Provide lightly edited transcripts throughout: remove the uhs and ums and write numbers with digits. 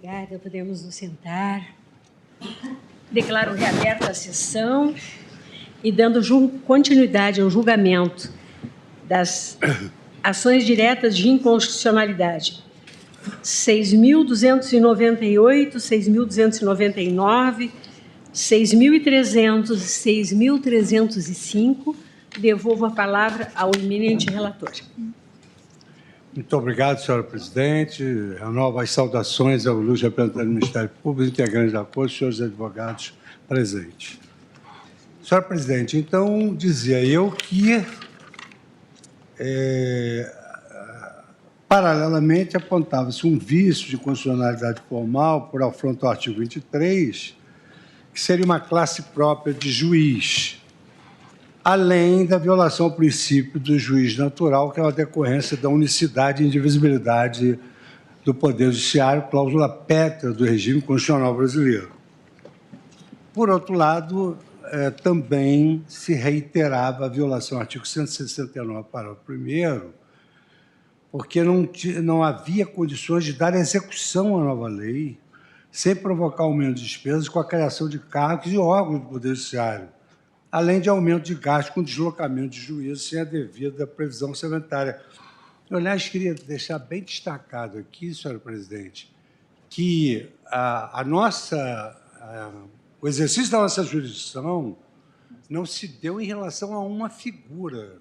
Obrigada, podemos nos sentar. Declaro reaberta a sessão e dando continuidade ao julgamento das ações diretas de inconstitucionalidade 6.298, 6.299, 6.300 e 6.305. Devolvo a palavra ao eminente relator. Muito obrigado, senhora presidente. Renovo as saudações ao ilustre representante do Ministério Público, integrantes da Corte, senhores advogados presentes. Senhora presidente, então, dizia eu que, paralelamente, apontava-se um vício de constitucionalidade formal por afronto ao artigo 23, que seria uma classe própria de juiz, além da violação ao princípio do juiz natural, que é uma decorrência da unicidade e indivisibilidade do Poder Judiciário, cláusula pétrea do regime constitucional brasileiro. Por outro lado, também se reiterava a violação ao artigo 169, parágrafo 1º, porque não havia condições de dar execução à nova lei sem provocar aumento de despesas com a criação de cargos e órgãos do Poder Judiciário, além de aumento de gastos com deslocamento de juízes sem a devida previsão orçamentária. Eu, aliás, queria deixar bem destacado aqui, senhora presidente, que o exercício da nossa jurisdição não se deu em relação a uma figura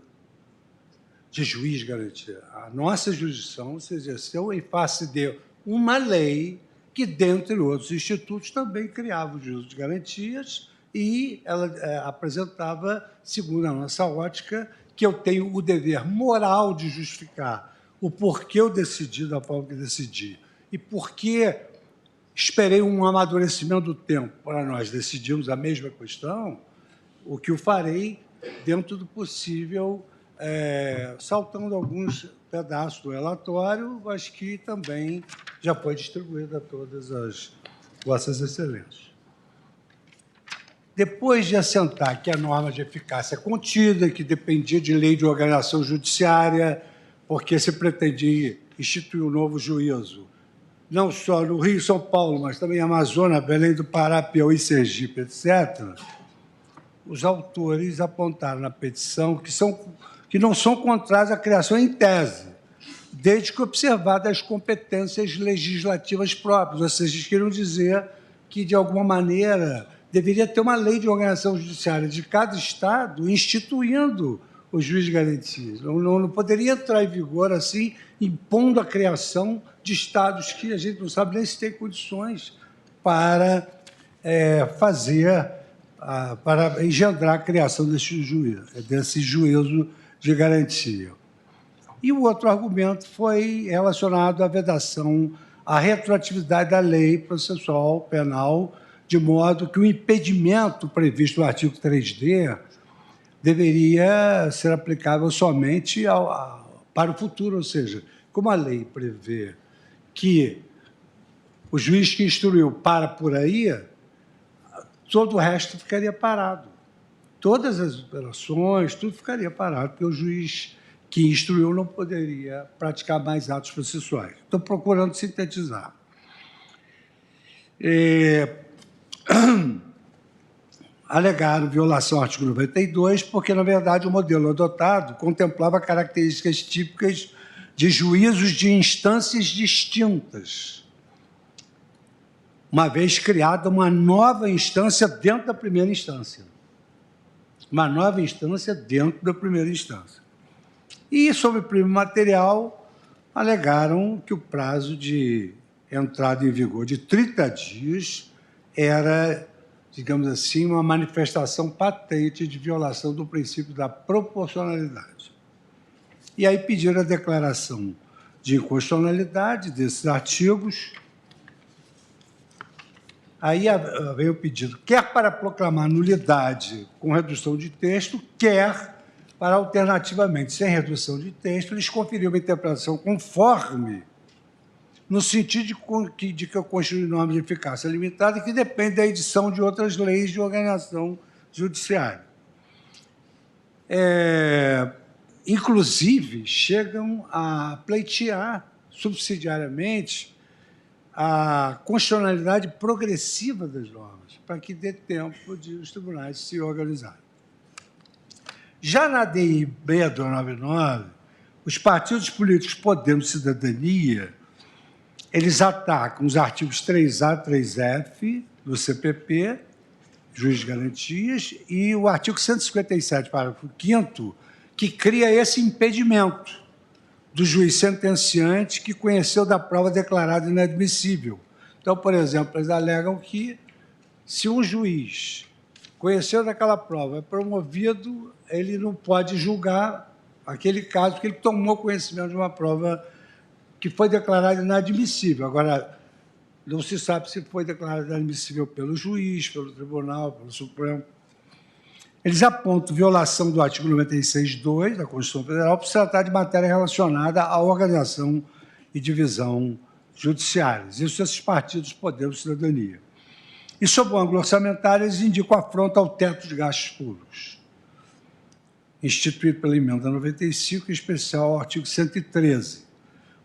de juiz de garantia. A nossa jurisdição se exerceu em face de uma lei que, dentre outros institutos, também criava o juízo de garantias, e ela apresentava, segundo a nossa ótica, que eu tenho o dever moral de justificar o porquê eu decidi da forma que decidi e porquê esperei um amadurecimento do tempo para nós decidirmos a mesma questão, o que eu farei dentro do possível, saltando alguns pedaços do relatório, mas que também já foi distribuído a todas as vossas excelências. Depois de assentar que a norma de eficácia é contida, que dependia de lei de organização judiciária, porque se pretendia instituir um novo juízo, não só no Rio e São Paulo, mas também em Amazonas, Belém do Pará, Piauí, Sergipe, etc., os autores apontaram na petição que não são contrários à criação em tese, desde que observadas as competências legislativas próprias, ou seja, eles queriam dizer que, de alguma maneira, deveria ter uma lei de organização judiciária de cada Estado instituindo o juiz de garantias. Não poderia entrar em vigor assim, impondo a criação de Estados que a gente não sabe nem se tem condições para para engendrar a criação desse juízo de garantia. E o outro argumento foi relacionado à vedação, à retroatividade da lei processual penal, de modo que o impedimento previsto no artigo 3D deveria ser aplicável somente para o futuro, ou seja, como a lei prevê que o juiz que instruiu para por aí, todo o resto ficaria parado. Todas as operações, tudo ficaria parado, porque o juiz que instruiu não poderia praticar mais atos processuais. Estou procurando sintetizar. Alegaram violação ao artigo 92, porque, na verdade, o modelo adotado contemplava características típicas de juízos de instâncias distintas, uma vez criada uma nova instância dentro da primeira instância. Uma nova instância dentro da primeira instância. E, sobre o primo material, alegaram que o prazo de entrada em vigor de 30 dias era, digamos assim, uma manifestação patente de violação do princípio da proporcionalidade. E aí pediram a declaração de inconstitucionalidade desses artigos. Aí veio o pedido, quer para proclamar nulidade com redução de texto, quer para, alternativamente, sem redução de texto, eles conferiram uma interpretação conforme, no sentido de que eu construí norma de eficácia limitada e que depende da edição de outras leis de organização judiciária. Inclusive, chegam a pleitear subsidiariamente a constitucionalidade progressiva das normas, para que dê tempo de os tribunais se organizarem. Já na DI 6299, os partidos políticos Podemos e Cidadania, eles atacam os artigos 3A, 3F do CPP, juiz de garantias, e o artigo 157, parágrafo 5º, que cria esse impedimento do juiz sentenciante que conheceu da prova declarada inadmissível. Então, por exemplo, eles alegam que, se um juiz conheceu daquela prova, é promovido, ele não pode julgar aquele caso, porque ele tomou conhecimento de uma prova que foi declarada inadmissível. Agora, não se sabe se foi declarada inadmissível pelo juiz, pelo tribunal, pelo Supremo. Eles apontam violação do artigo 96.2 da Constituição Federal por se tratar de matéria relacionada à organização e divisão judiciárias. Isso esses partidos Podemos e Cidadania. E, sob o ângulo orçamentário, eles indicam afronta ao teto de gastos públicos, instituído pela emenda 95, em especial ao artigo 113,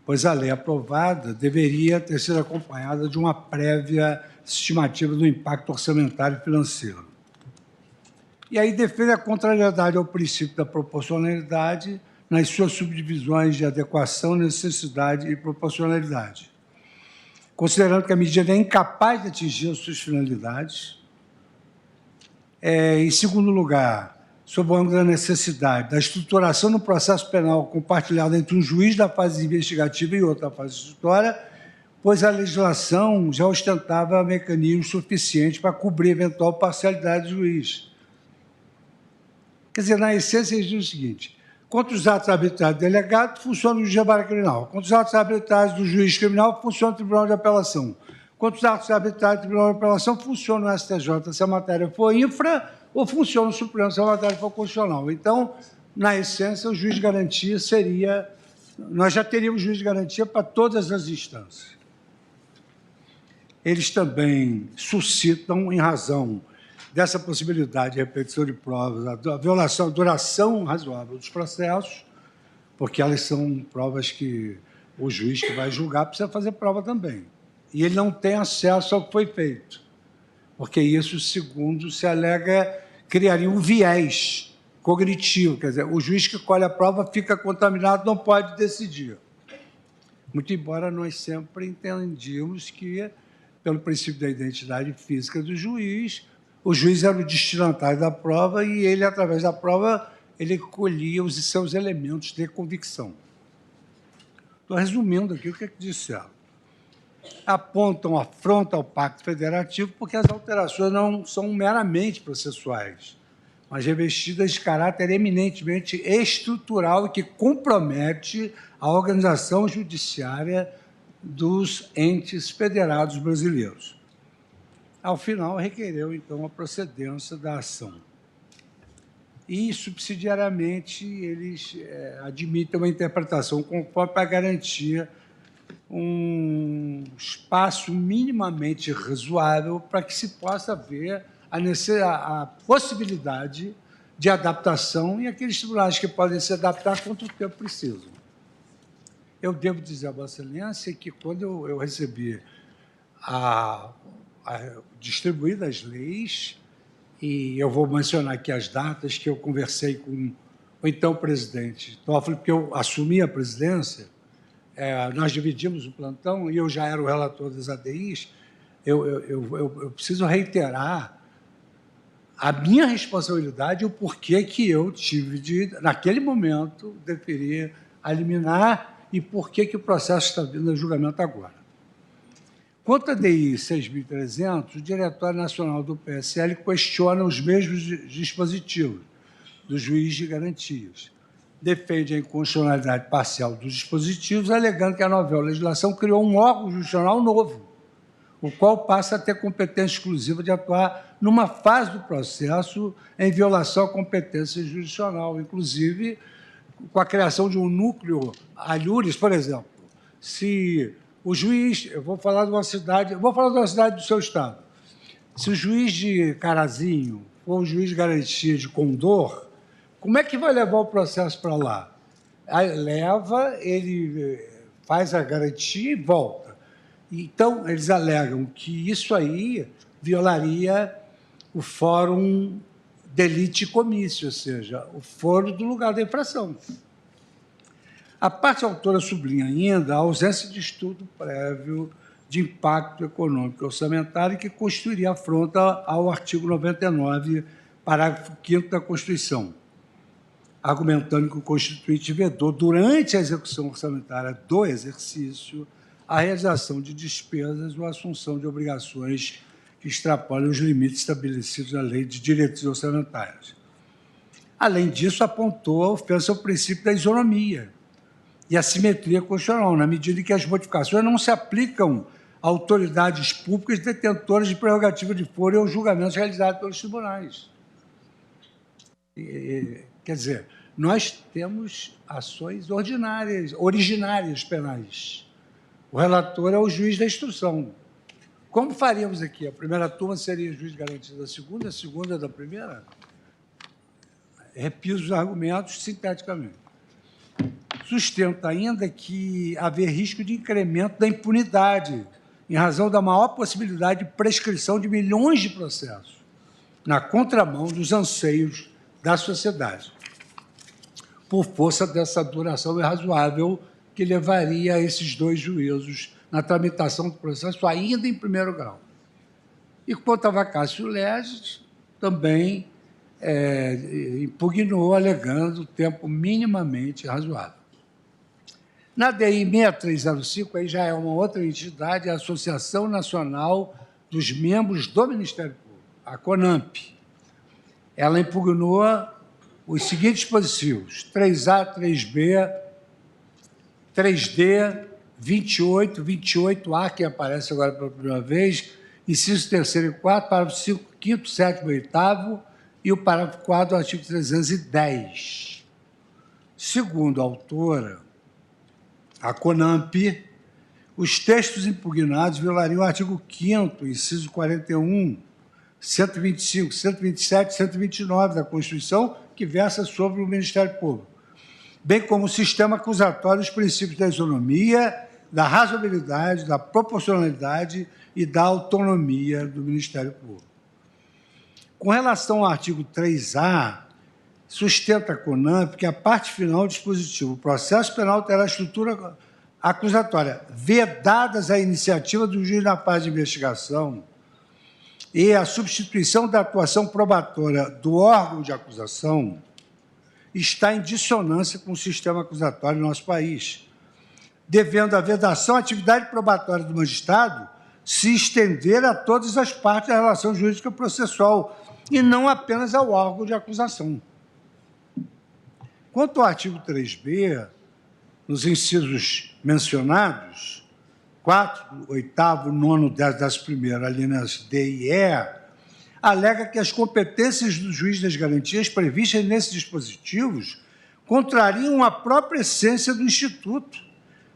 pois a lei aprovada deveria ter sido acompanhada de uma prévia estimativa do impacto orçamentário e financeiro. E aí defende a contrariedade ao princípio da proporcionalidade nas suas subdivisões de adequação, necessidade e proporcionalidade, considerando que a medida é incapaz de atingir as suas finalidades. Em segundo lugar, sob o ângulo da necessidade da estruturação do processo penal compartilhado entre um juiz da fase investigativa e outro da fase instrutória, pois a legislação já ostentava mecanismos suficientes para cobrir eventual parcialidade do juiz. Quer dizer, na essência, eles dizem o seguinte: contra os atos arbitrários do delegado, funciona o juiz de vara criminal. Contra os atos arbitrários do juiz criminal, funciona o Tribunal de Apelação. Contra os atos arbitrários do Tribunal de Apelação, funciona o STJ, se a matéria for infra, ou funciona o Supremo, se a matéria for constitucional. Então, na essência, o juiz de garantia seria... Nós já teríamos juiz de garantia para todas as instâncias. Eles também suscitam, em razão dessa possibilidade de repetição de provas, a violação, a duração razoável dos processos, porque elas são provas que o juiz que vai julgar precisa fazer prova também. E ele não tem acesso ao que foi feito, porque isso, segundo se alega, criaria um viés cognitivo, quer dizer, o juiz que colhe a prova fica contaminado, não pode decidir. Muito embora nós sempre entendíamos que, pelo princípio da identidade física do juiz, o juiz era o destinatário da prova e ele, através da prova, ele colhia os seus elementos de convicção. Estou resumindo aqui o que disseram. Apontam afronta ao Pacto Federativo porque as alterações não são meramente processuais, mas revestidas de caráter eminentemente estrutural e que compromete a organização judiciária dos entes federados brasileiros. Ao final, requereu, então, a procedência da ação. E, subsidiariamente, eles admitem uma interpretação conforme para garantir um espaço minimamente razoável para que se possa ver a possibilidade de adaptação e aqueles tribunais que podem se adaptar quanto tempo precisam. Eu devo dizer a Vossa Excelência que, quando eu recebi distribuídas as leis, e eu vou mencionar aqui as datas que eu conversei com o então presidente Toffoli, porque eu assumi a presidência, nós dividimos o plantão e eu já era o relator das ADIs, eu preciso reiterar a minha responsabilidade e o porquê que eu tive de, naquele momento, deferir a liminar e porquê que o processo está vindo a julgamento agora. Quanto à DI 6.300, o Diretório Nacional do PSL questiona os mesmos dispositivos do juiz de garantias. Defende a inconstitucionalidade parcial dos dispositivos, alegando que a nova legislação criou um órgão jurisdicional novo, o qual passa a ter competência exclusiva de atuar numa fase do processo em violação à competência jurisdicional, inclusive com a criação de um núcleo alhures, por exemplo. Se o juiz, eu vou falar de uma cidade do seu estado. Se o juiz de Carazinho for o juiz de garantia de Condor, como é que vai levar o processo para lá? Aí leva, ele faz a garantia e volta. Então, eles alegam que isso aí violaria o fórum delite comício, ou seja, o foro do lugar da infração. A parte autora sublinha ainda a ausência de estudo prévio de impacto econômico e orçamentário que constituiria afronta ao artigo 99, parágrafo 5º da Constituição, argumentando que o Constituinte vedou, durante a execução orçamentária do exercício, a realização de despesas ou a assunção de obrigações que extrapolam os limites estabelecidos na Lei de Diretrizes Orçamentárias. Além disso, apontou a ofensa ao princípio da isonomia e a simetria constitucional, na medida em que as modificações não se aplicam a autoridades públicas detentoras de prerrogativa de foro e aos julgamentos realizados pelos tribunais. Quer dizer, nós temos ações originárias penais. O relator é o juiz da instrução. Como faríamos aqui? A primeira turma seria juiz de garantia da segunda, a segunda da primeira? Repiso os argumentos sinteticamente. Sustenta ainda que haver risco de incremento da impunidade, em razão da maior possibilidade de prescrição de milhões de processos, na contramão dos anseios da sociedade, por força dessa duração irrazoável que levaria a esses dois juízos na tramitação do processo, ainda em primeiro grau. E quanto a vacácio legis, também impugnou, alegando tempo minimamente razoável. Na DI 6305, aí já é uma outra entidade, a Associação Nacional dos Membros do Ministério Público, a CONAMP. Ela impugnou os seguintes dispositivos: 3A, 3B, 3D, 28, 28A, que aparece agora pela primeira vez, inciso 3º e 4º, parágrafo 5º, 5º, 7º e 8º, e o parágrafo 4º do artigo 310. Segundo a autora, a CONAMP, os textos impugnados violariam o artigo 5º, inciso 41, 125, 127 e 129 da Constituição, que versa sobre o Ministério Público, bem como o sistema acusatório, os princípios da isonomia, da razoabilidade, da proporcionalidade e da autonomia do Ministério Público. Com relação ao artigo 3A, sustenta a CONAMP que a parte final do dispositivo, o processo penal terá estrutura acusatória, vedadas a iniciativa do juiz na fase de investigação e a substituição da atuação probatória do órgão de acusação, está em dissonância com o sistema acusatório no nosso país, devendo a vedação à atividade probatória do magistrado se estender a todas as partes da relação jurídica processual e não apenas ao órgão de acusação. Quanto ao artigo 3B, nos incisos mencionados, 4, 8º, 9º, 10º, 11º, alíneas D e E, alega que as competências do juiz das garantias previstas nesses dispositivos contrariam a própria essência do Instituto,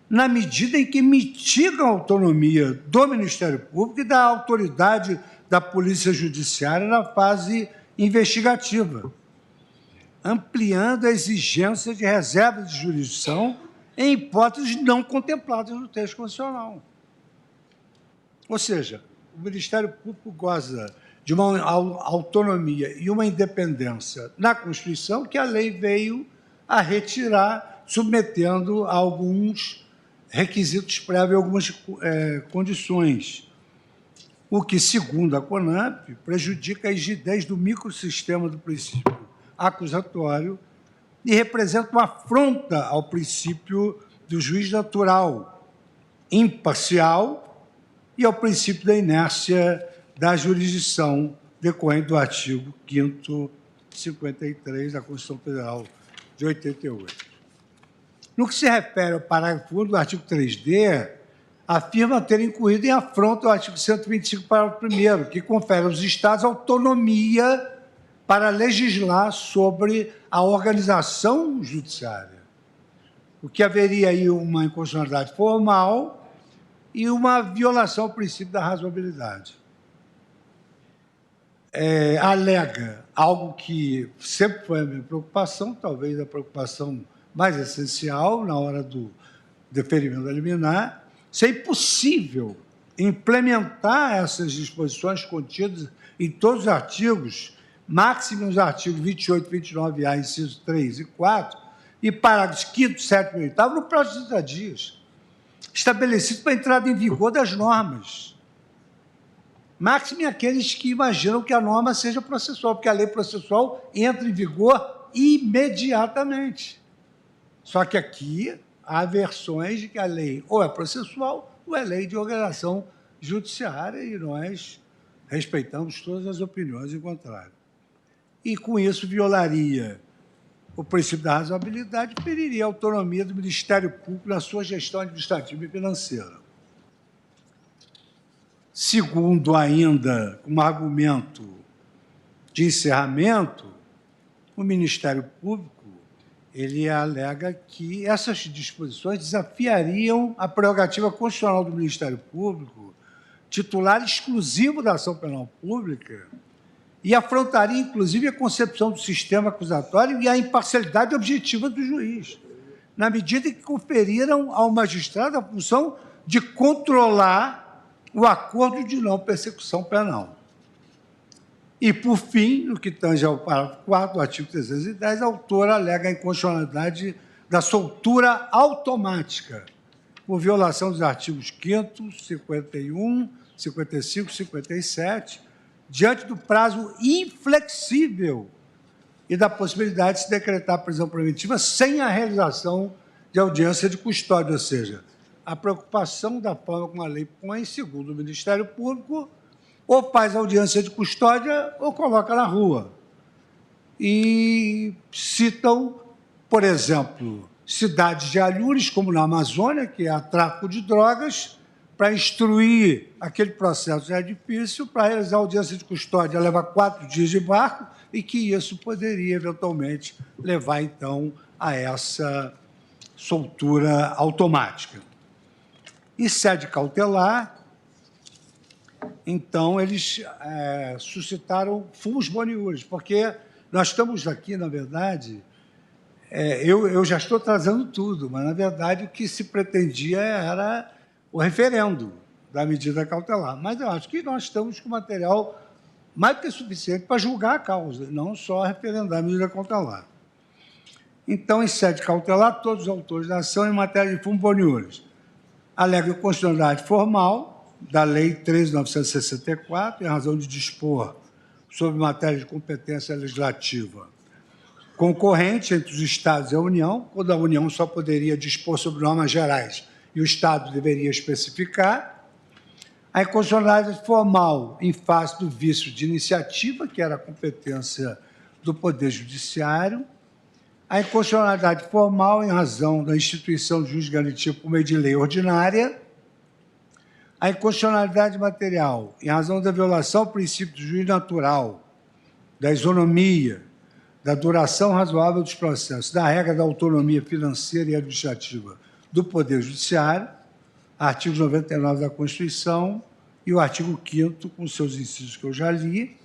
na medida em que mitigam a autonomia do Ministério Público e da autoridade da Polícia Judiciária na fase investigativa, ampliando a exigência de reserva de jurisdição em hipóteses não contempladas no texto constitucional. Ou seja, o Ministério Público goza de uma autonomia e uma independência na Constituição que a lei veio a retirar, submetendo a alguns requisitos prévios, algumas condições, o que, segundo a CONAMP, prejudica a rigidez do microsistema do princípio acusatório e representa uma afronta ao princípio do juiz natural, imparcial, e ao princípio da inércia da jurisdição decorrente do artigo 5º, 53 da Constituição Federal de 88. No que se refere ao parágrafo 1 do artigo 3D, afirma ter incluído em afronta o artigo 125, parágrafo 1º, que confere aos Estados autonomia para legislar sobre a organização judiciária, o que haveria aí uma inconstitucionalidade formal e uma violação ao princípio da razoabilidade. Alega algo que sempre foi a minha preocupação, talvez a preocupação mais essencial na hora do deferimento da liminar, ser impossível implementar essas disposições contidas em todos os artigos, máximo nos artigos 28, 29A, inciso 3 e 4, e parágrafos 5º, 7º e 8º, no prazo de 30 dias, estabelecido para a entrada em vigor das normas. Máximo aqueles que imaginam que a norma seja processual, porque a lei processual entra em vigor imediatamente. Só que aqui há versões de que a lei ou é processual ou é lei de organização judiciária, e nós respeitamos todas as opiniões em contrário. E, com isso, violaria o princípio da razoabilidade e feriria a autonomia do Ministério Público na sua gestão administrativa e financeira. Segundo, ainda, um argumento de encerramento, o Ministério Público ele alega que essas disposições desafiariam a prerrogativa constitucional do Ministério Público, titular exclusivo da ação penal pública, e afrontaria, inclusive, a concepção do sistema acusatório e a imparcialidade objetiva do juiz, na medida em que conferiram ao magistrado a função de controlar o acordo de não persecução penal. E, por fim, no que tange ao parágrafo 4 do artigo 310, a autora alega a inconstitucionalidade da soltura automática, por violação dos artigos 5º, 51, 55 e 57, diante do prazo inflexível e da possibilidade de se decretar prisão preventiva sem a realização de audiência de custódia, ou seja, a preocupação da forma como a lei põe, segundo o Ministério Público, ou faz audiência de custódia ou coloca na rua. E citam, por exemplo, cidades de alhures, como na Amazônia, que há tráfico de drogas, para instruir aquele processo já é difícil, para realizar audiência de custódia leva 4 dias de barco, e que isso poderia, eventualmente, levar, então, a essa soltura automática. E sede cautelar, então, eles suscitaram fumus boniuris, porque nós estamos aqui, na verdade, eu já estou trazendo tudo, mas, na verdade, o que se pretendia era o referendo da medida cautelar. Mas eu acho que nós estamos com material mais do que suficiente para julgar a causa, não só referendar a medida cautelar. Então, em sede cautelar, todos os autores da ação em matéria de fumus boniuris alegam constitucionalidade formal da Lei 13.964, em razão de dispor sobre matéria de competência legislativa concorrente entre os Estados e a União, quando a União só poderia dispor sobre normas gerais e o Estado deveria especificar. A inconstitucionalidade formal em face do vício de iniciativa, que era a competência do Poder Judiciário. A inconstitucionalidade formal em razão da instituição de juiz de garantia por meio de lei ordinária. A inconstitucionalidade material em razão da violação ao princípio do juiz natural, da isonomia, da duração razoável dos processos, da regra da autonomia financeira e administrativa do Poder Judiciário, artigos 99 da Constituição e o artigo 5º, com seus incisos que eu já li.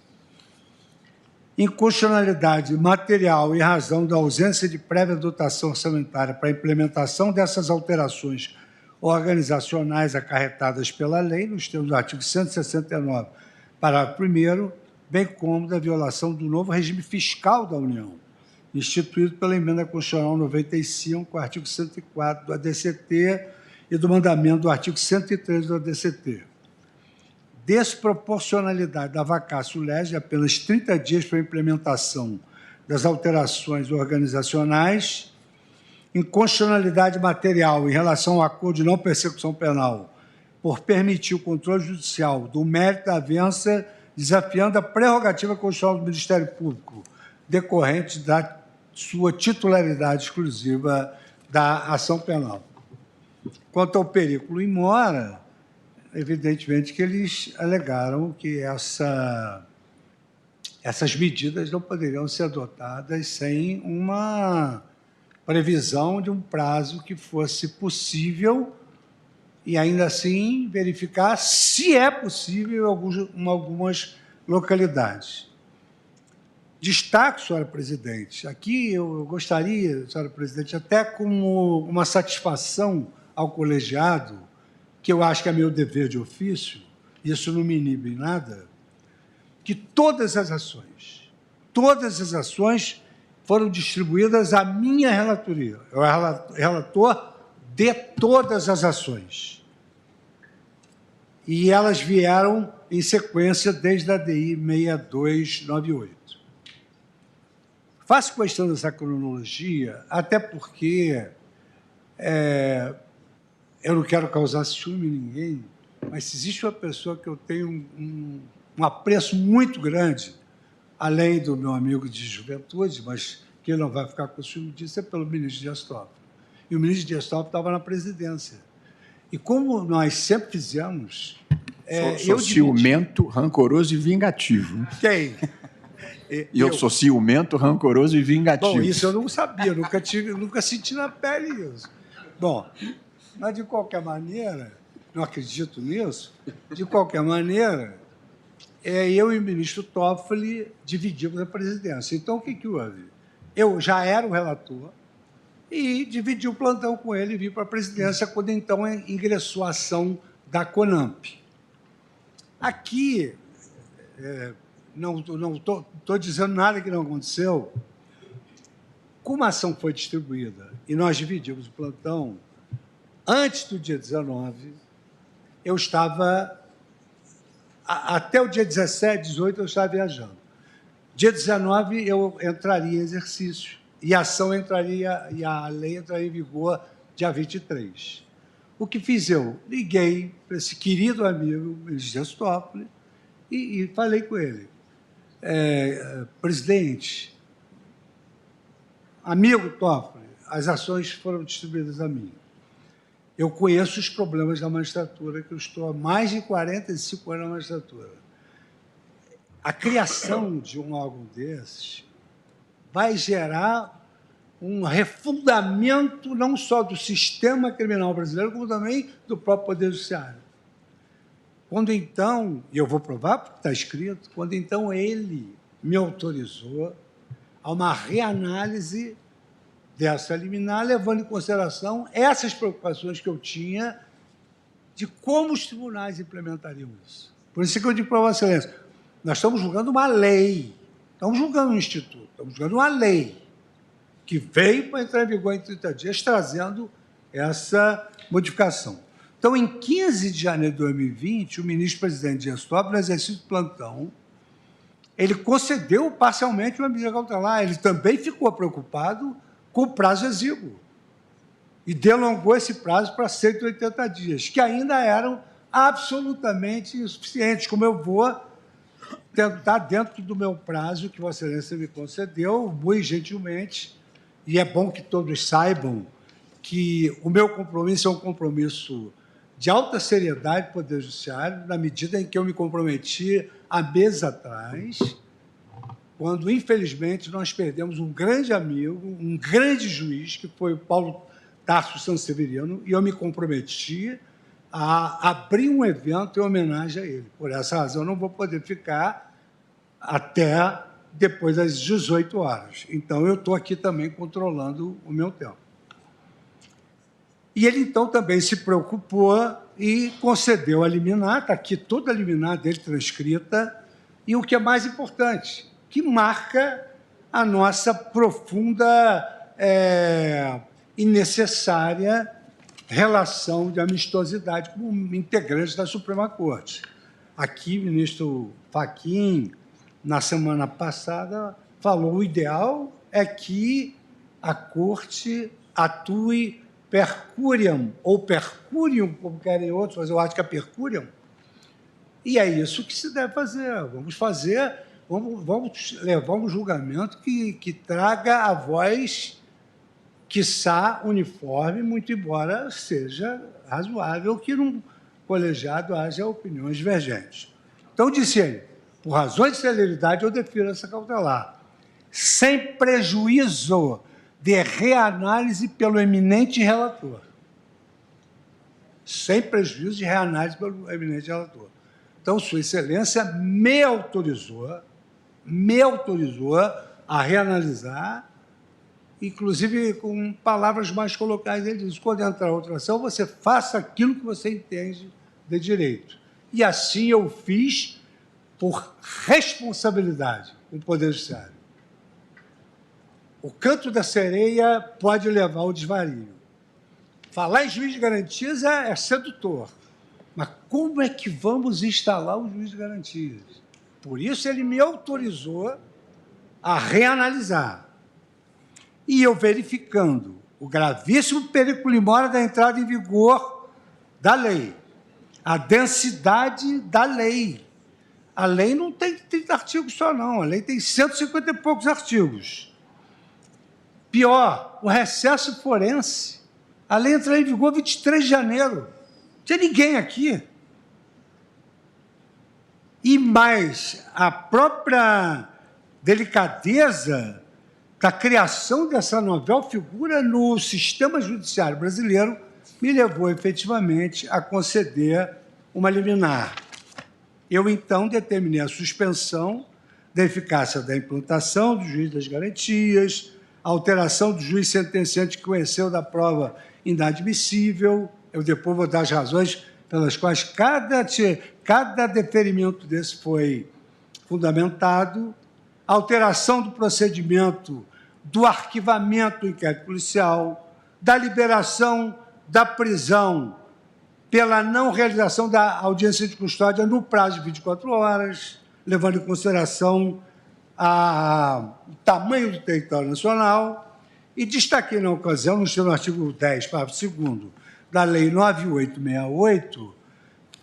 Inconstitucionalidade material em razão da ausência de prévia dotação orçamentária para a implementação dessas alterações organizacionais acarretadas pela lei, nos termos do artigo 169, parágrafo 1º, bem como da violação do novo regime fiscal da União, instituído pela Emenda Constitucional 95, artigo 104 do ADCT e do mandamento do artigo 103 do ADCT. Desproporcionalidade da vacatio legis de apenas 30 dias para a implementação das alterações organizacionais, inconstitucionalidade material em relação ao acordo de não persecução penal por permitir o controle judicial do mérito da avença, desafiando a prerrogativa constitucional do Ministério Público, decorrente da sua titularidade exclusiva da ação penal. Quanto ao perículo in mora, evidentemente que eles alegaram que essas medidas não poderiam ser adotadas sem uma previsão de um prazo que fosse possível e, ainda assim, verificar se é possível em algumas localidades. Destaco, senhora presidente, aqui eu gostaria, senhora presidente, até como uma satisfação ao colegiado, que eu acho que é meu dever de ofício, isso não me inibe em nada, que todas as ações foram distribuídas à minha relatoria. Eu era relator de todas as ações. E elas vieram em sequência desde a DI 6298. Faço questão dessa cronologia, até porque eu não quero causar ciúme em ninguém, mas se existe uma pessoa que eu tenho um apreço muito grande, além do meu amigo de juventude, mas que ele não vai ficar com ciúme disso, é pelo ministro Dias Toffoli. E o ministro Dias Toffoli estava na presidência. E como nós sempre fizemos... Sou ciumento, rancoroso e vingativo. Quem? Eu sou ciumento, rancoroso e vingativo. Bom, isso eu não sabia, nunca senti na pele isso. Bom, mas, de qualquer maneira, não acredito nisso, de qualquer maneira, eu e o ministro Toffoli dividimos a presidência. Então, o que houve? Eu já era o relator e dividi o plantão com ele e vim para a presidência quando, então, ingressou a ação da CONAMP. Aqui, não estou dizendo nada que não aconteceu. Como a ação foi distribuída e nós dividimos o plantão, antes do dia 19, eu estava... Até o dia 17, 18, eu estava viajando. Dia 19, eu entraria em exercício e a ação entraria, e a lei entraria em vigor dia 23. O que fiz eu? Liguei para esse querido amigo, ministro Dias Toffoli, e falei com ele. Presidente, amigo Toffoli, as ações foram distribuídas a mim. Eu conheço os problemas da magistratura, que eu estou há mais de 45 anos na magistratura. A criação de um órgão desses vai gerar um refundamento não só do sistema criminal brasileiro, como também do próprio Poder Judiciário. Quando então, e eu vou provar porque está escrito, quando então ele me autorizou a uma reanálise dessa liminar, levando em consideração essas preocupações que eu tinha de como os tribunais implementariam isso. Por isso que eu digo para Vossa Excelência, nós estamos julgando uma lei, estamos julgando um instituto, estamos julgando uma lei que veio para entrar em vigor em 30 dias, trazendo essa modificação. Então, em 15 de janeiro de 2020, o ministro-presidente Dias Toffoli, no exercício de plantão, ele concedeu parcialmente uma medida cautelar, ele também ficou preocupado com o prazo exíguo e delongou esse prazo para 180 dias, que ainda eram absolutamente insuficientes, como eu vou tentar, dentro do meu prazo que Vossa Excelência me concedeu, muito gentilmente, e é bom que todos saibam que o meu compromisso é um compromisso de alta seriedade do Poder Judiciário, na medida em que eu me comprometi há meses atrás, quando, infelizmente, nós perdemos um grande amigo, um grande juiz, que foi o Paulo Tarso Sanseverino, e eu me comprometi a abrir um evento em homenagem a ele. Por essa razão, eu não vou poder ficar até depois das 18 horas. Então, eu estou aqui também controlando o meu tempo. E ele, então, também se preocupou e concedeu a liminar, está aqui toda a liminar dele transcrita, e o que é mais importante, que marca a nossa profunda e necessária relação de amistosidade como integrantes da Suprema Corte. Aqui, o ministro Fachin, na semana passada, falou: o ideal é que a Corte atue per curiam, ou per curium, como querem outros, mas eu acho que é per curiam. E é isso que se deve fazer. Vamos levar um julgamento que traga a voz, quiçá uniforme, muito embora seja razoável que num colegiado haja opiniões divergentes. Então, disse ele, por razões de celeridade, eu defiro essa cautelar, sem prejuízo de reanálise pelo eminente relator. Sem prejuízo de reanálise pelo eminente relator. Então, Sua Excelência me autorizou a reanalisar inclusive com palavras mais colocadas. Ele diz: quando entrar outra ação, você faça aquilo que você entende de direito. E assim eu fiz por responsabilidade com o Poder Judiciário. O canto da sereia pode levar ao desvario. Falar em juiz de garantias é sedutor. Mas como é que vamos instalar o juiz de garantias? Por isso ele me autorizou a reanalisar. E eu verificando o gravíssimo perigo que mora da entrada em vigor da lei, a densidade da lei. A lei não tem 30 artigos só, não. A lei tem 150 e poucos artigos. Pior, o recesso forense. A lei entrou em vigor 23 de janeiro. Não tinha ninguém aqui. E mais, a própria delicadeza da criação dessa novel figura no sistema judiciário brasileiro me levou, efetivamente, a conceder uma liminar. Eu, então, determinei a suspensão da eficácia da implantação do juiz das garantias, a alteração do juiz sentenciante que conheceu da prova inadmissível. Eu depois vou dar as razões pelas quais cada deferimento desse foi fundamentado, a alteração do procedimento do arquivamento do inquérito policial, da liberação da prisão pela não realização da audiência de custódia no prazo de 24 horas, levando em consideração o tamanho do território nacional, e destaquei na ocasião, no artigo 10, parágrafo 2º, da Lei 9868,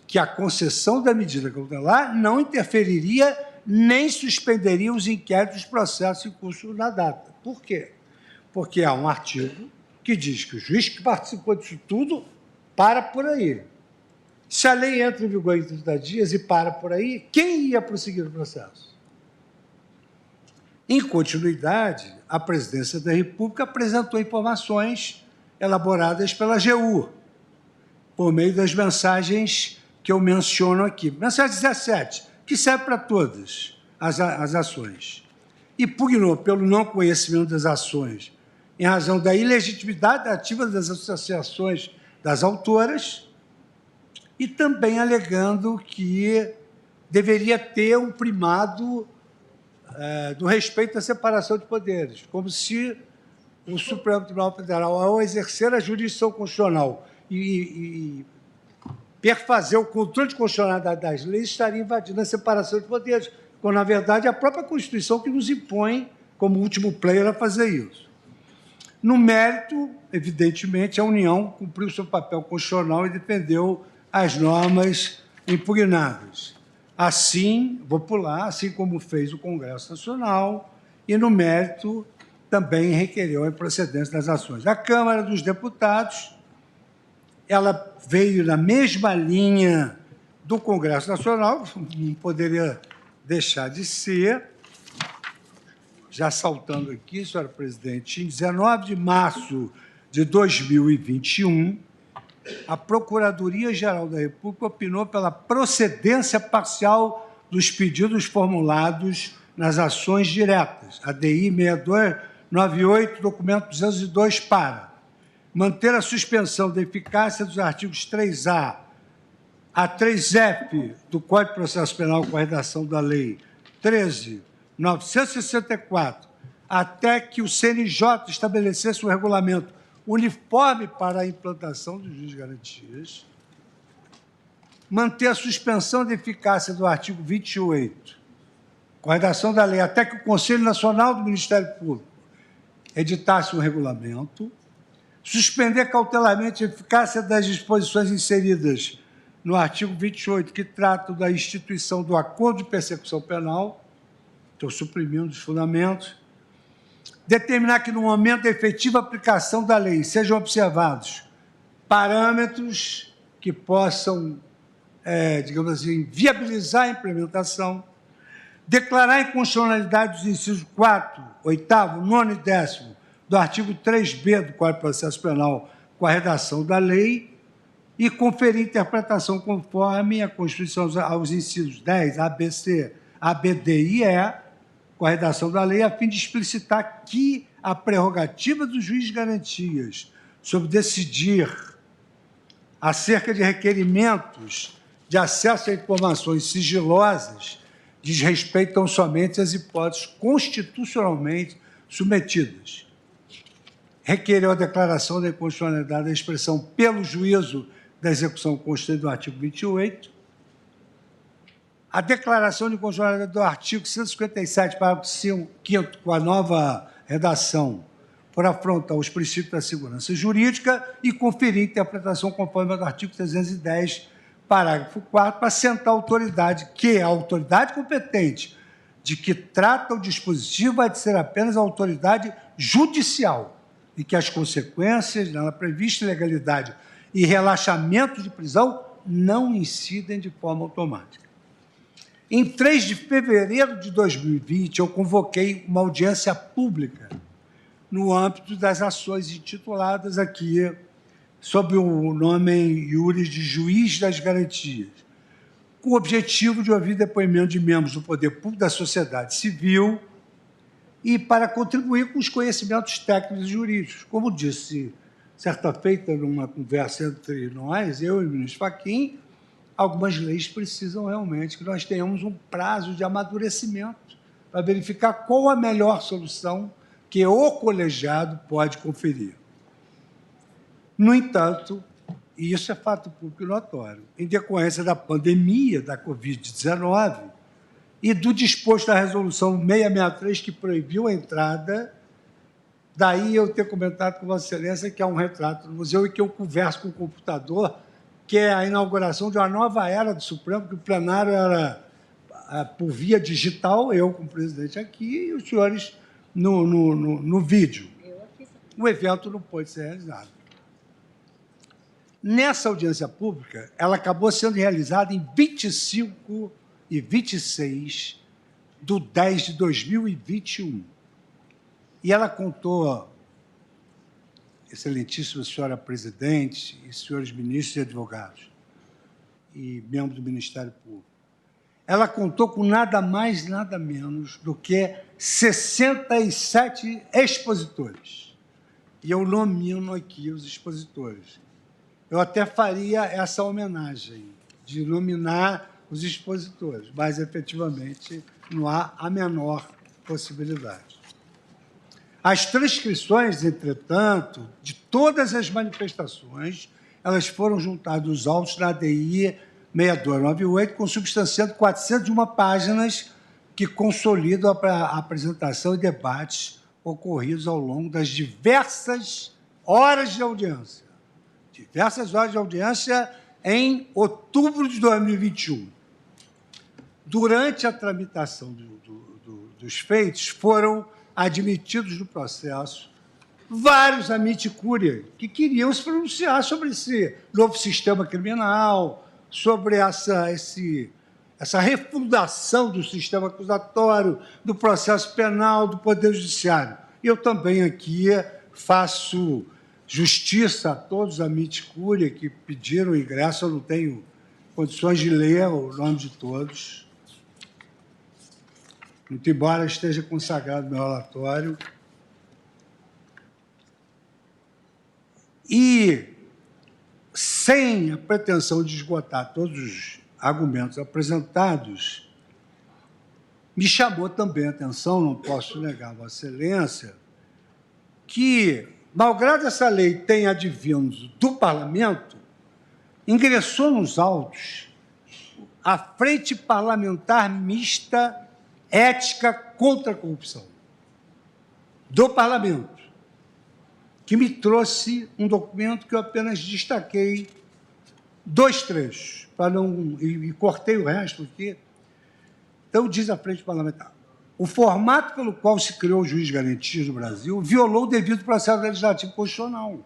que a concessão da medida cautelar não interferiria nem suspenderia os inquéritos dos processos em curso na data. Por quê? Porque há um artigo que diz que o juiz que participou disso tudo para por aí. Se a lei entra em vigor em 30 dias e para por aí, quem ia prosseguir o processo? Em continuidade, a Presidência da República apresentou informações elaboradas pela AGU, por meio das mensagens que eu menciono aqui. Mensagem 17, que serve para todas as ações. E pugnou pelo não conhecimento das ações, em razão da ilegitimidade ativa das associações das autoras, e também alegando que deveria ter um primado do respeito à separação de poderes, como se o Supremo Tribunal Federal, ao exercer a jurisdição constitucional e perfazer o controle de constitucionalidade das leis, estaria invadindo a separação de poderes, quando, na verdade, é a própria Constituição que nos impõe, como último player, a fazer isso. No mérito, evidentemente, a União cumpriu seu papel constitucional e defendeu as normas impugnadas. Assim, vou pular, assim como fez o Congresso Nacional, e, no mérito, também requereu a improcedência das ações. A Câmara dos Deputados, ela veio na mesma linha do Congresso Nacional, não poderia deixar de ser, já saltando aqui, senhora presidente, em 19 de março de 2021, a Procuradoria-Geral da República opinou pela procedência parcial dos pedidos formulados nas ações diretas, ADI 6298, documento 202, para manter a suspensão da eficácia dos artigos 3A a 3F do Código de Processo Penal com a redação da Lei 13.964, até que o CNJ estabelecesse um regulamento uniforme para a implantação do juiz de garantias, manter a suspensão da eficácia do artigo 28, com a redação da lei, até que o Conselho Nacional do Ministério Público editasse um regulamento, suspender cautelarmente a eficácia das disposições inseridas no artigo 28, que tratam da instituição do acordo de persecução penal, estou suprimindo os fundamentos, determinar que, no momento da efetiva aplicação da lei, sejam observados parâmetros que possam, digamos assim, viabilizar a implementação, declarar a inconstitucionalidade dos incisos 4, 8º, 9º e 10º do artigo 3B do Código de Processo Penal com a redação da lei e conferir interpretação conforme a Constituição aos incisos 10, ABC, ABD e E, com a redação da lei, a fim de explicitar que a prerrogativa do juiz de garantias sobre decidir acerca de requerimentos de acesso a informações sigilosas diz respeito tão somente às hipóteses constitucionalmente submetidas. Requereu a declaração da inconstitucionalidade da expressão pelo juízo da execução constante do artigo 28, a declaração de inconstitucionalidade do artigo 157, parágrafo 5º, com a nova redação, por afrontar os princípios da segurança jurídica e conferir interpretação conforme ao artigo 310, parágrafo 4º, para assentar a autoridade, que a autoridade competente de que trata o dispositivo vai ser apenas a autoridade judicial e que as consequências nela prevista ilegalidade e relaxamento de prisão não incidem de forma automática. Em 3 de fevereiro de 2020, eu convoquei uma audiência pública no âmbito das ações intituladas aqui sob o nome iure de juiz das garantias, com o objetivo de ouvir depoimento de membros do poder público, da sociedade civil e para contribuir com os conhecimentos técnicos e jurídicos. Como disse certa feita numa conversa entre nós, eu e o ministro Fachin, algumas leis precisam realmente que nós tenhamos um prazo de amadurecimento para verificar qual a melhor solução que o colegiado pode conferir. No entanto, e isso é fato público e notório, em decorrência da pandemia da Covid-19 e do disposto da resolução 663, que proibiu a entrada, daí eu ter comentado com Vossa Excelência que há um retrato no museu e que eu converso com o computador, que é a inauguração de uma nova era do Supremo, que o plenário era por via digital, eu como presidente aqui, e os senhores no vídeo. O evento não pôde ser realizado. Nessa audiência pública, ela acabou sendo realizada em 25 e 26 de 10 de 2021. E ela contou, excelentíssima senhora presidente e senhores ministros e advogados e membros do Ministério Público, ela contou com nada mais, nada menos do que 67 expositores. E eu nomino aqui os expositores. Eu até faria essa homenagem de nominar os expositores, mas, efetivamente, não há a menor possibilidade. As transcrições, entretanto, de todas as manifestações, elas foram juntadas aos autos na ADI 6298, consubstanciando 401 páginas que consolidam a apresentação e debates ocorridos ao longo das diversas horas de audiência. Diversas horas de audiência em outubro de 2021. Durante a tramitação dos feitos, foram admitidos no processo vários amici curiae que queriam se pronunciar sobre esse novo sistema criminal, sobre essa refundação do sistema acusatório, do processo penal, do Poder Judiciário. Eu também aqui faço justiça a todos os amici curiae que pediram ingresso, eu não tenho condições de ler o nome de todos, muito embora esteja consagrado no meu relatório. E, sem a pretensão de esgotar todos os argumentos apresentados, me chamou também a atenção, não posso negar a Vossa Excelência, que, malgrado essa lei tenha advindo do Parlamento, ingressou nos autos a Frente Parlamentar Mista Ética contra a Corrupção do Parlamento, que me trouxe um documento que eu apenas destaquei 2 trechos, e cortei o resto aqui. Então, diz a Frente Parlamentar: o formato pelo qual se criou o juiz de garantias no Brasil violou o devido processo legislativo constitucional,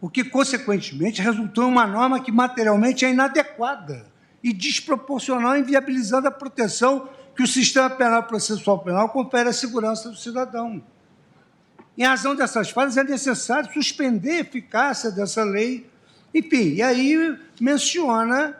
o que, consequentemente, resultou em uma norma que materialmente é inadequada e desproporcional, inviabilizando a proteção que o sistema penal processual penal confere à segurança do cidadão. Em razão dessas falhas, é necessário suspender a eficácia dessa lei. Enfim, e aí menciona,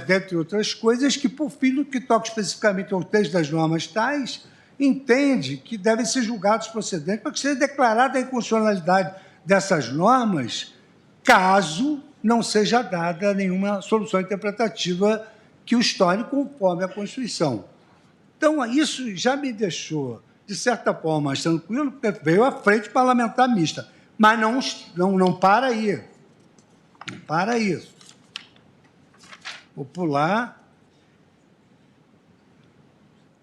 dentre outras coisas, que, por fim, no que toca especificamente ao texto das normas tais, entende que devem ser julgados procedentes para que seja declarada a inconstitucionalidade dessas normas, caso não seja dada nenhuma solução interpretativa que os torne conforme a Constituição. Então, isso já me deixou, de certa forma, mais tranquilo, porque veio à frente parlamentar mista. Mas não para aí. Não para aí. Vou pular.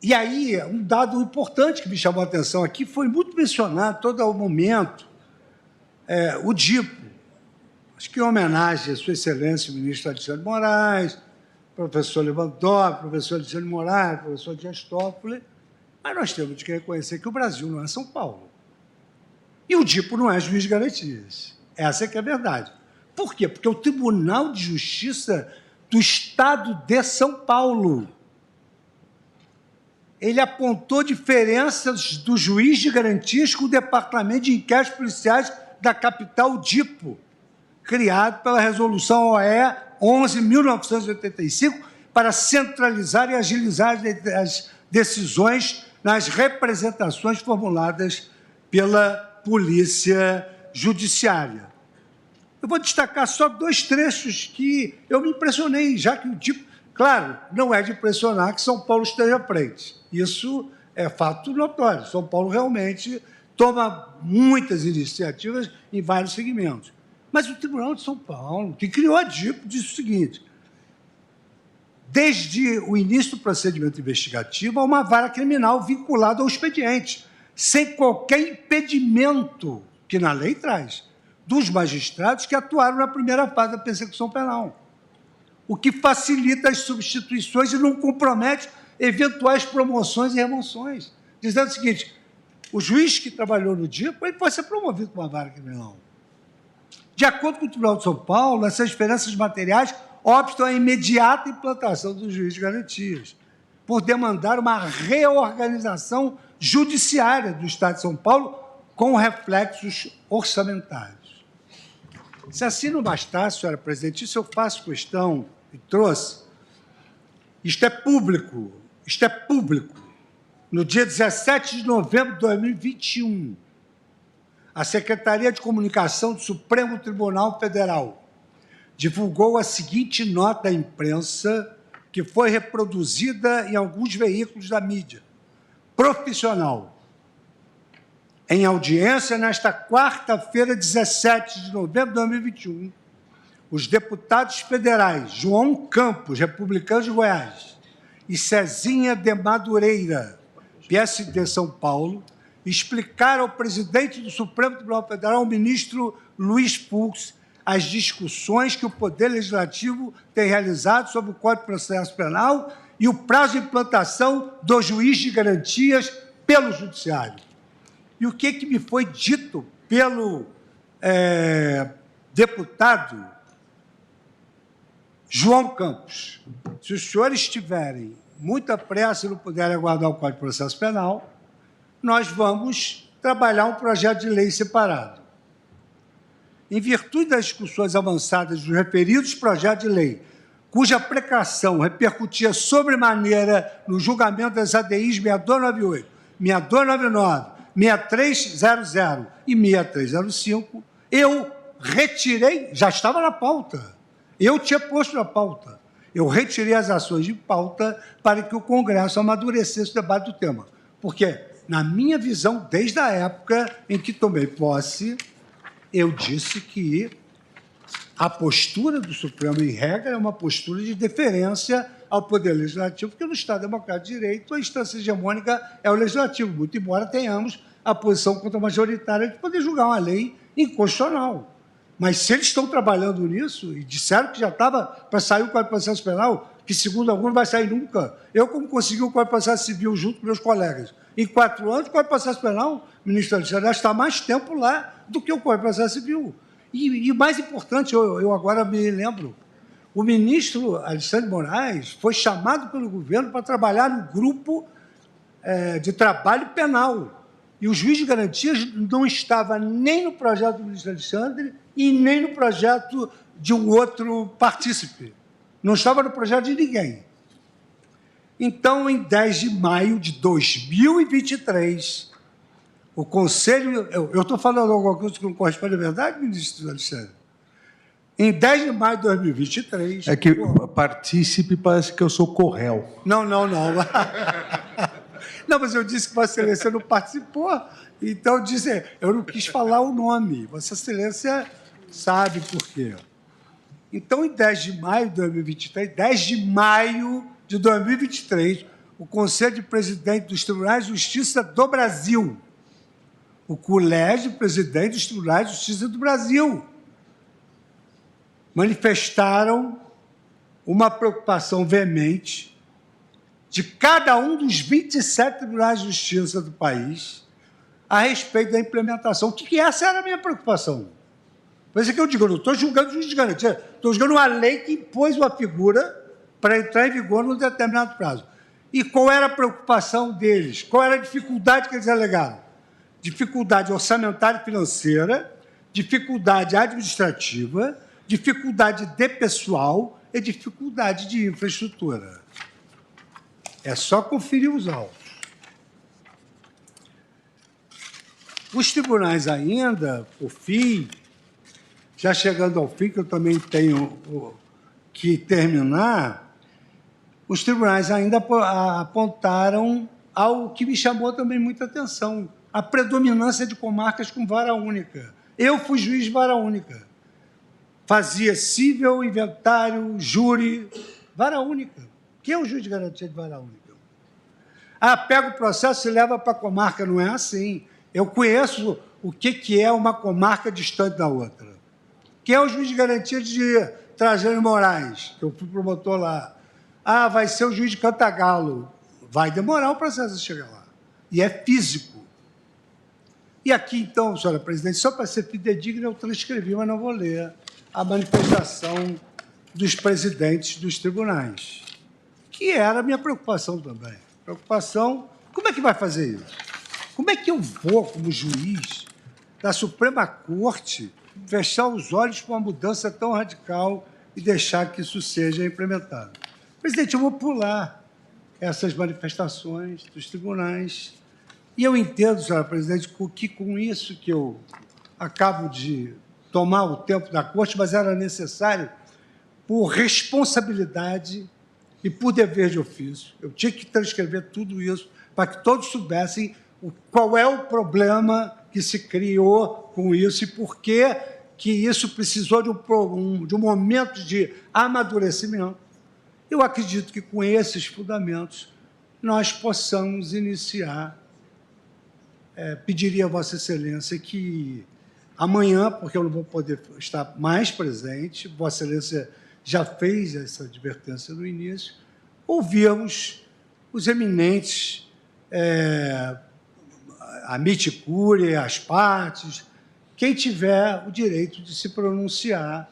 E aí, um dado importante que me chamou a atenção aqui, foi muito mencionado todo o momento, o DIPO. Acho que em homenagem à Sua Excelência, o ministro Alexandre de Moraes, professor Lewandowski, professor Alexandre de Moraes, professor Dias Toffoli, mas nós temos que reconhecer que o Brasil não é São Paulo. E o DIPO não é juiz de garantias. Essa é que é a verdade. Por quê? Porque é o Tribunal de Justiça do Estado de São Paulo. Ele apontou diferenças do juiz de garantias com o Departamento de Inquéritos Policiais da capital, DIPO, criado pela Resolução OE 11.985, para centralizar e agilizar as decisões nas representações formuladas pela Polícia Judiciária. Eu vou destacar só 2 trechos que eu me impressionei, já que o DIPO, claro, não é de impressionar que São Paulo esteja à frente. Isso é fato notório. São Paulo realmente toma muitas iniciativas em vários segmentos. Mas o Tribunal de São Paulo, que criou a DIPO, disse o seguinte: desde o início do procedimento investigativo, há uma vara criminal vinculada ao expediente, sem qualquer impedimento, que na lei traz, dos magistrados que atuaram na primeira fase da persecução penal, o que facilita as substituições e não compromete eventuais promoções e remoções. Dizendo o seguinte: o juiz que trabalhou no DIPO, ele pode ser promovido por uma vara criminal. De acordo com o Tribunal de São Paulo, essas diferenças materiais optam a imediata implantação do juiz de garantias, por demandar uma reorganização judiciária do Estado de São Paulo com reflexos orçamentários. Se assim não bastasse, senhora presidente, isso eu faço questão e trouxe. Isto é público. No dia 17 de novembro de 2021, a Secretaria de Comunicação do Supremo Tribunal Federal divulgou a seguinte nota à imprensa, que foi reproduzida em alguns veículos da mídia profissional. Em audiência, nesta quarta-feira, 17 de novembro de 2021, os deputados federais João Campos, republicano de Goiás, e Cezinha de Madureira, PSD São Paulo, explicaram ao presidente do Supremo Tribunal Federal, o ministro Luiz Fux, as discussões que o Poder Legislativo tem realizado sobre o Código de Processo Penal e o prazo de implantação do juiz de garantias pelo Judiciário. E o que me foi dito pelo deputado João Campos? Se os senhores tiverem muita pressa e não puderem aguardar o Código de Processo Penal, nós vamos trabalhar um projeto de lei separado. Em virtude das discussões avançadas dos referidos projetos de lei, cuja aplicação repercutia sobremaneira no julgamento das ADIs 6298, 6299, 6300 e 6305, eu retirei, já estava na pauta, eu tinha posto na pauta, eu retirei as ações de pauta para que o Congresso amadurecesse o debate do tema. Porque, na minha visão, desde a época em que tomei posse, eu disse que a postura do Supremo, em regra, é uma postura de deferência ao Poder Legislativo, porque no Estado Democrático de Direito a instância hegemônica é o Legislativo, muito embora tenhamos a posição contra-majoritária de poder julgar uma lei inconstitucional. Mas se eles estão trabalhando nisso, e disseram que já estava para sair o Código de Processo Penal, que, segundo alguns, não vai sair nunca. Eu, como consegui o Código de Processo Civil junto com meus colegas, em 4 anos, o Código de Processo Penal, ministro Alexandre, está mais tempo lá do que o Código de Processo Civil. E mais importante, eu agora me lembro, o ministro Alexandre de Moraes foi chamado pelo governo para trabalhar no grupo de trabalho penal. E o juiz de garantias não estava nem no projeto do ministro Alexandre e nem no projeto de um outro partícipe. Não estava no projeto de ninguém. Então, em 10 de maio de 2023, o Conselho... Eu estou falando alguma coisa que não corresponde à verdade, ministro Alexandre? Em 10 de maio de 2023... É que partícipe parece que eu sou corréu. Não. Não, mas eu disse que Vossa Excelência não participou, então eu não quis falar o nome. Vossa Excelência sabe por quê. Então, em 10 de maio de 2023, 10 de maio de 2023, o Conselho de Presidentes dos Tribunais de Justiça do Brasil, o Colégio de Presidentes dos Tribunais de Justiça do Brasil, manifestaram uma preocupação veemente de cada um dos 27 tribunais de justiça do país a respeito da implementação, que essa era a minha preocupação. Por isso que eu digo, eu não estou julgando o juiz de garantia, estou julgando uma lei que impôs uma figura para entrar em vigor num determinado prazo. E qual era a preocupação deles? Qual era a dificuldade que eles alegaram? Dificuldade orçamentária e financeira, dificuldade administrativa, dificuldade de pessoal e dificuldade de infraestrutura. É só conferir os autos. Os tribunais ainda, por fim, já chegando ao fim, que eu também tenho que terminar, os tribunais ainda apontaram algo que me chamou também muita atenção, a predominância de comarcas com vara única. Eu fui juiz de vara única. Fazia cível, inventário, júri, vara única. Quem é o juiz de garantia de vara única? Pega o processo e leva para a comarca. Não é assim. Eu conheço o que é uma comarca distante da outra. Quem é o juiz de garantia de Trajano Moraes, que eu fui promotor lá? Vai ser o juiz de Cantagalo. Vai demorar o processo a chegar lá. E é físico. E aqui, então, senhora presidente, só para ser fidedigna, eu transcrevi, mas não vou ler, a manifestação dos presidentes dos tribunais, que era a minha preocupação também. Preocupação, como é que vai fazer isso? Como é que eu vou, como juiz da Suprema Corte, fechar os olhos para uma mudança tão radical e deixar que isso seja implementado? Presidente, eu vou pular essas manifestações dos tribunais. E eu entendo, senhora presidente, que com isso que eu acabo de tomar o tempo da Corte, mas era necessário por responsabilidade e por dever de ofício. Eu tinha que transcrever tudo isso para que todos soubessem qual é o problema que se criou com isso e por que isso precisou de um momento de amadurecimento. Eu acredito que, com esses fundamentos, nós possamos iniciar. Pediria a Vossa Excelência que amanhã, porque eu não vou poder estar mais presente, Vossa Excelência já fez essa advertência no início, ouvirmos os eminentes, a miticúria, as partes, quem tiver o direito de se pronunciar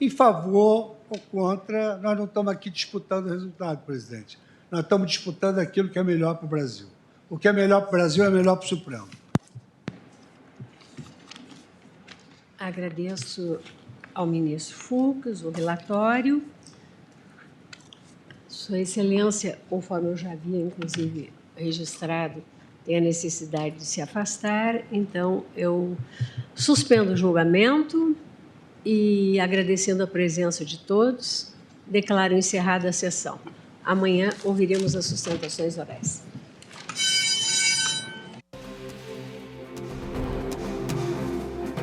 em favor ou contra. Nós não estamos aqui disputando o resultado, presidente. Nós estamos disputando aquilo que é melhor para o Brasil. O que é melhor para o Brasil é melhor para o Supremo. Agradeço ao ministro Fux o relatório. Sua Excelência, conforme eu já havia, inclusive, registrado, tem a necessidade de se afastar, então eu suspendo o julgamento e, agradecendo a presença de todos, declaro encerrada a sessão. Amanhã ouviremos as sustentações orais.